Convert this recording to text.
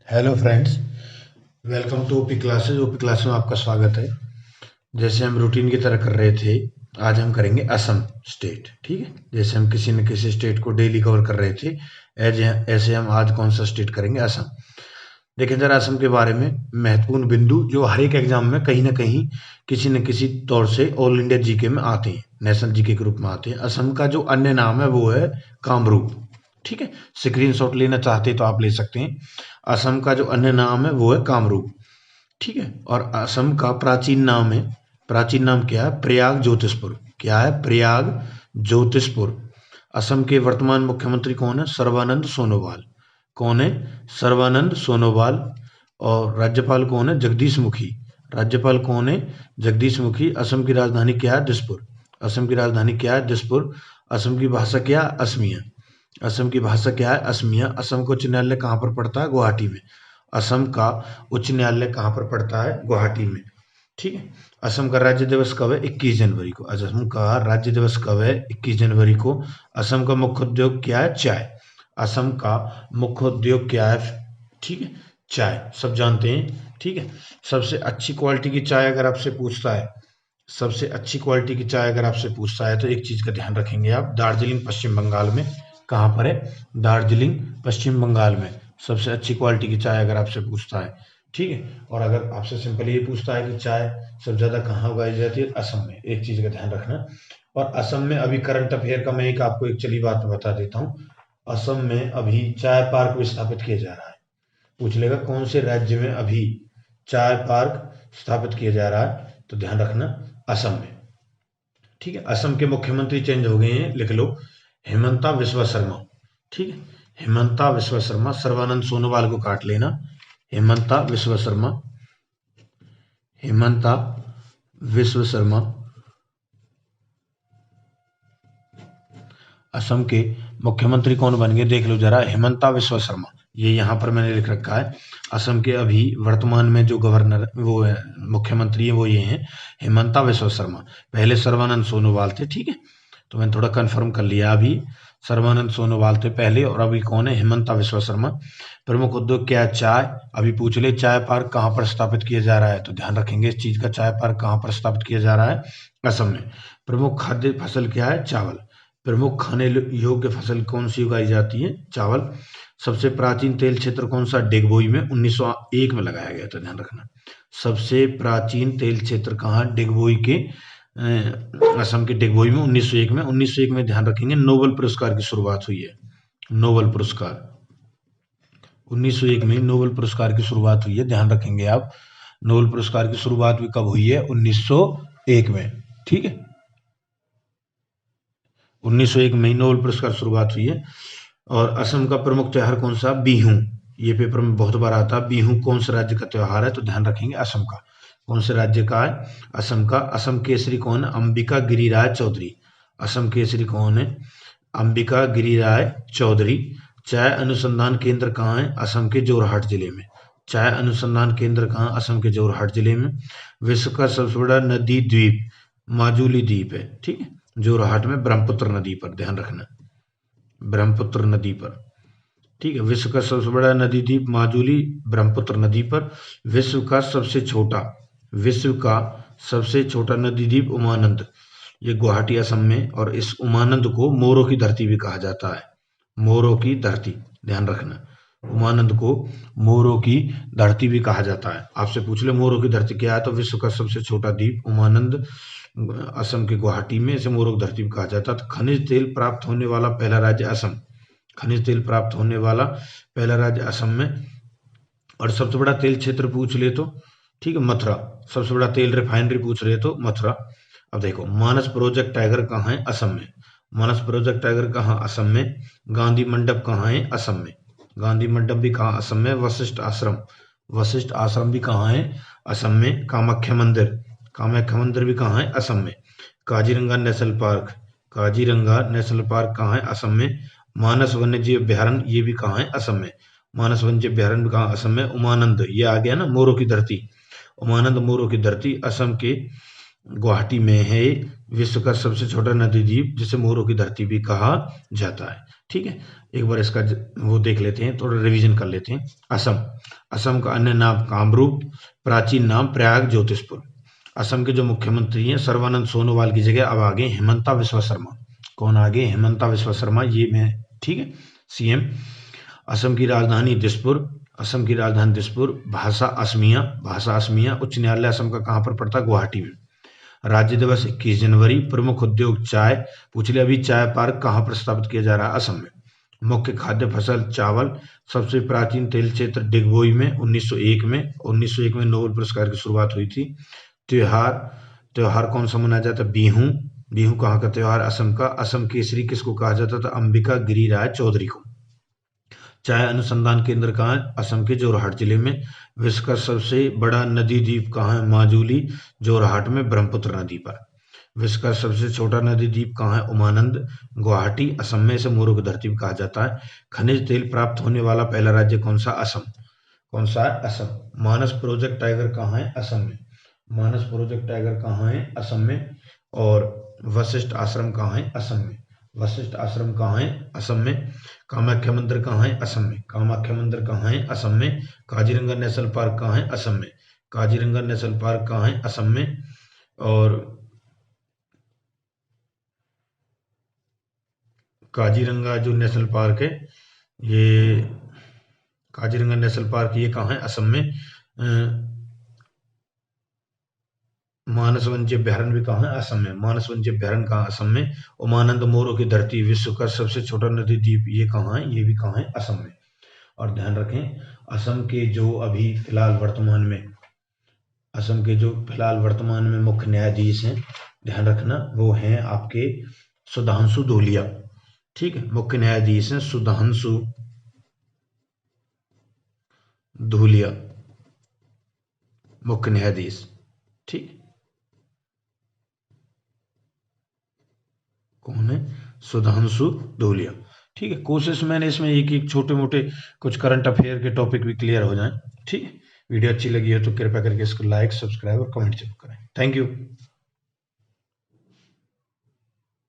Hello friends, welcome to OP classes. OP class में आपका स्वागत है। जैसे हम रूटीन की तरह कर रहे थे, आज हम करेंगे असम स्टेट। ठीक है, जैसे हम किसी न किसी स्टेट को डेली कवर कर रहे थे, ऐसे हम आज कौन सा स्टेट करेंगे? असम। देखें जरा असम के बारे में महत्वपूर्ण बिंदु जो हर एक एग्जाम में कहीं ना कहीं किसी न किसी तौर से ऑल इंडिया जीके में आते हैं, नेशनल जीके के रूप में आते हैं। असम का जो अन्य नाम है वो है कामरूप। ठीक है, स्क्रीनशॉट लेना चाहते तो आप ले सकते हैं। असम का जो अन्य नाम है वो है कामरूप। ठीक है, और असम का प्राचीन नाम है, प्राचीन नाम क्या है? प्रयाग ज्योतिषपुर। क्या है? प्रयाग ज्योतिषपुर। असम के वर्तमान मुख्यमंत्री कौन है? सर्बानंद सोनोवाल। कौन है? सर्बानंद सोनोवाल। और राज्यपाल कौन है? जगदीश मुखी। राज्यपाल कौन है? जगदीश मुखी। असम की राजधानी क्या है? दिसपुर। असम की राजधानी क्या है? दिसपुर। असम की भाषा क्या है? असमिया। असम की भाषा क्या है? असमिया। असम का उच्च न्यायालय कहाँ पर पड़ता है? गुवाहाटी में। असम का उच्च न्यायालय कहाँ पर पड़ता है? गुवाहाटी में। ठीक है, असम का राज्य दिवस कब है? 21 जनवरी को। असम का राज्य दिवस कब है? 21 जनवरी को। असम का मुख्य उद्योग क्या है? चाय। असम का मुख्य उद्योग क्या है? ठीक है, चाय, सब जानते हैं। ठीक है, सबसे अच्छी क्वालिटी की चाय अगर आपसे पूछता है, सबसे अच्छी क्वालिटी की चाय अगर आपसे पूछता है तो एक चीज का ध्यान रखेंगे आप, दार्जिलिंग पश्चिम बंगाल में। कहाँ पर है? दार्जिलिंग पश्चिम बंगाल में सबसे अच्छी क्वालिटी की चाय अगर आपसे पूछता है। ठीक है, और अगर आपसे सिंपल ये पूछता है कि चाय सबसे ज्यादा कहाँ उगाई जाती है? असम में। एक चीज का ध्यान रखना। और असम में अभी करंट अफेयर का मैं एक आपको एक चली बात बता देता हूँ। असम में अभी चाय पार्क भी स्थापित किया जा रहा है। पूछ लेगा कौन से राज्य में अभी चाय पार्क स्थापित किया जा रहा है, तो ध्यान रखना असम में। ठीक है, असम के मुख्यमंत्री चेंज हो गए हैं, लिख लो। हेमंता विश्वा शर्मा। ठीक है, हेमंता विश्वा शर्मा। सर्बानंद सोनोवाल को काट लेना। हेमंता विश्वा शर्मा। हेमंता विश्व शर्मा असम के मुख्यमंत्री कौन बन गए? देख लो जरा, हेमंता विश्व शर्मा। ये यहाँ पर मैंने लिख रखा है। असम के अभी वर्तमान में जो गवर्नर वो है, मुख्यमंत्री है, वो ये हैं, हेमंता विश्व शर्मा। पहले सर्बानंद सोनोवाल थे। ठीक है, तो मैंने थोड़ा कंफर्म कर लिया। अभी सर्बानंद सोनोवाल थे पहले, और अभी कौन है? हेमंता विश्व शर्मा। प्रमुख उद्योग क्या है? चाय। अभी पूछ ले चाय पार्क कहाँ पर स्थापित किया जा रहा है, तो ध्यान रखेंगे इस चीज का, चाय पार्क कहाँ पर स्थापित किया जा रहा है? असम में। प्रमुख खाद्य फसल क्या है? चावल। प्रमुख खाने योग्य फसल कौन सी उगाई जाती है? चावल। सबसे प्राचीन तेल क्षेत्र कौन सा? डिगबोई में 1901 में लगाया गया था, ध्यान रखना। सबसे प्राचीन तेल क्षेत्र कहाँ? डिगबोई के, असम के डिगबोई में 1901 में। 1901 में ध्यान रखेंगे नोबेल पुरस्कार की शुरुआत हुई है। नोबेल पुरस्कार 1901 में नोबेल पुरस्कार की शुरुआत हुई है, ध्यान रखेंगे आप। नोबेल पुरस्कार की शुरुआत भी कब हुई है? 1901 में। ठीक है, 1901 में नोबेल पुरस्कार शुरुआत हुई है। और असम का प्रमुख त्योहार कौन सा? बिहू। ये पेपर में बहुत बार आता है। बिहू कौन से राज्य का त्योहार है? तो ध्यान रखेंगे असम का। कौन से राज्य का है? असम का। असम केसरी कौन है? अंबिका गिरिराज चौधरी। असम केसरी कौन है? अंबिका गिरिराज चौधरी। चाय अनुसंधान केंद्र कहाँ है? असम के जोरहाट जिले में। चाय अनुसंधान केंद्र कहाँ? असम के जोरहाट जिले में। विश्व का सबसे बड़ा नदी द्वीप माजुली द्वीप है। ठीक है, जोरहाट में ब्रह्मपुत्र नदी पर, ध्यान रखना, ब्रह्मपुत्र नदी पर। ठीक है, विश्व का सबसे बड़ा नदी द्वीप माजुली, ब्रह्मपुत्र नदी पर। विश्व का सबसे छोटा, विश्व का सबसे छोटा नदी द्वीप उमानंद, ये गुवाहाटी असम में। और इस उमानंद को मोरों की धरती भी कहा जाता है। मोरों की धरती, ध्यान रखना। उमानंद को मोरों की धरती भी कहा जाता है। आपसे पूछ ले मोरों की धरती क्या है, तो विश्व का सबसे छोटा द्वीप उमानंद, असम के गुवाहाटी में, इसे मोरों की धरती भी कहा जाता है। तो खनिज तेल प्राप्त होने वाला पहला राज्य असम। खनिज तेल प्राप्त होने वाला पहला राज्य असम में। और सबसे बड़ा तेल क्षेत्र पूछ ले तो, ठीक है, मथुरा। सबसे बड़ा तेल रिफाइनरी पूछ रहे तो मथुरा। अब देखो, मानस प्रोजेक्ट टाइगर कहाँ है? असम में। मानस प्रोजेक्ट टाइगर कहाँ? असम में। गांधी मंडप कहाँ है? असम में। गांधी मंडप भी कहाँ? असम में। वशिष्ठ आश्रम, वशिष्ठ आश्रम भी कहाँ है? असम में। कामाख्या मंदिर, कामाख्या मंदिर भी कहाँ है? असम में। Kaziranga national park, Kaziranga national park कहाँ है? असम में। मानस वन्य जीव अभ्यारण्य, ये भी कहाँ है? असम में। मानस वन्य जीव अभ्यारण्य भी कहाँ? असम में। उमानंद, ये आ गया ना मोरों की धरती। उमानंद मोरों की धरती असम के गुवाहाटी में है। विश्व का सबसे छोटा नदी द्वीप जिसे मोरों की धरती भी कहा जाता है। ठीक है, एक बार इसका वो देख लेते हैं, थोड़ा रिवीजन कर लेते हैं। असम, असम का अन्य नाम कामरूप, प्राचीन नाम प्रयाग ज्योतिषपुर। असम के जो मुख्यमंत्री हैं सर्बानंद सोनोवाल की जगह अब आगे हेमंता विश्व शर्मा। कौन आगे? हेमंता विश्व शर्मा, ये मैं, ठीक है, सीएम। असम की राजधानी दिसपुर, असम की राजधानी दिसपुर। भाषा असमिया, भाषा असमिया। उच्च न्यायालय असम का कहाँ पर पड़ता है? गुवाहाटी में। राज्य दिवस 21 जनवरी। प्रमुख उद्योग चाय। पूछ लिया, अभी चाय पार्क कहाँ पर स्थापित किया जा रहा है? असम में। मुख्य खाद्य फसल चावल। सबसे प्राचीन तेल क्षेत्र डिगबोई में 1901 में। 1901 में नोबेल पुरस्कार की शुरुआत हुई थी। त्योहार, त्योहार कौन सा मनाया जाता है? बिहू। बिहू कहाँ का त्योहार? असम का। असम केसरी किसको कहा जाता था? अंबिका गिरी राय चौधरी को। चाय अनुसंधान केंद्र कहाँ है? असम के जोरहाट जिले में। विश्व का सबसे बड़ा नदी द्वीप कहाँ है? माजुली, जोरहाट में ब्रह्मपुत्र नदी पर। विश्व का सबसे छोटा नदी द्वीप कहाँ है? उमानंद, गुवाहाटी, असम में। इसे मोरों की धरती भी कहा जाता है। खनिज तेल प्राप्त होने वाला पहला राज्य कौन सा? असम। कौन सा है? असम। मानस प्रोजेक्ट टाइगर कहाँ है? असम में। मानस प्रोजेक्ट टाइगर कहाँ है? असम में। और वशिष्ठ आश्रम कहाँ है? असम में। वशिष्ठ आश्रम कहाँ है? असम में। कामाख्या मंदिर कहाँ है? असम में। कामाख्या मंदिर कहाँ है? असम में। काजीरंगा नेशनल पार्क कहाँ है? असम में। काजीरंगा नेशनल पार्क कहाँ है? असम में। और काजीरंगा जो नेशनल पार्क है, ये काजीरंगा नेशनल पार्क ये कहाँ है? असम में। मानस वन्य अभ्यारण्य भी कहाँ है? असम में। मानस वन्य अभ्यारण्य कहाँ? असम में। उमानंद मोरों की धरती, विश्व का सबसे छोटा नदी द्वीप, ये कहाँ है? ये भी कहाँ है? असम में। और ध्यान रखें, असम के जो अभी फिलहाल वर्तमान में, असम के जो फिलहाल वर्तमान में मुख्य न्यायाधीश हैं, ध्यान रखना, वो हैं आपके सुधांशु धूलिया। ठीक है, मुख्य न्यायाधीश हैं सुधांशु धूलिया, मुख्य न्यायाधीश। ठीक, कौन है? सुधांशु धूलिया। ठीक है, कोशिश मैंने इसमें एक एक छोटे मोटे कुछ करंट अफेयर के टॉपिक भी क्लियर हो जाएं। ठीक है, वीडियो अच्छी लगी हो तो कृपया करके इसको लाइक, सब्सक्राइब और कमेंट जरूर करें। Thank you.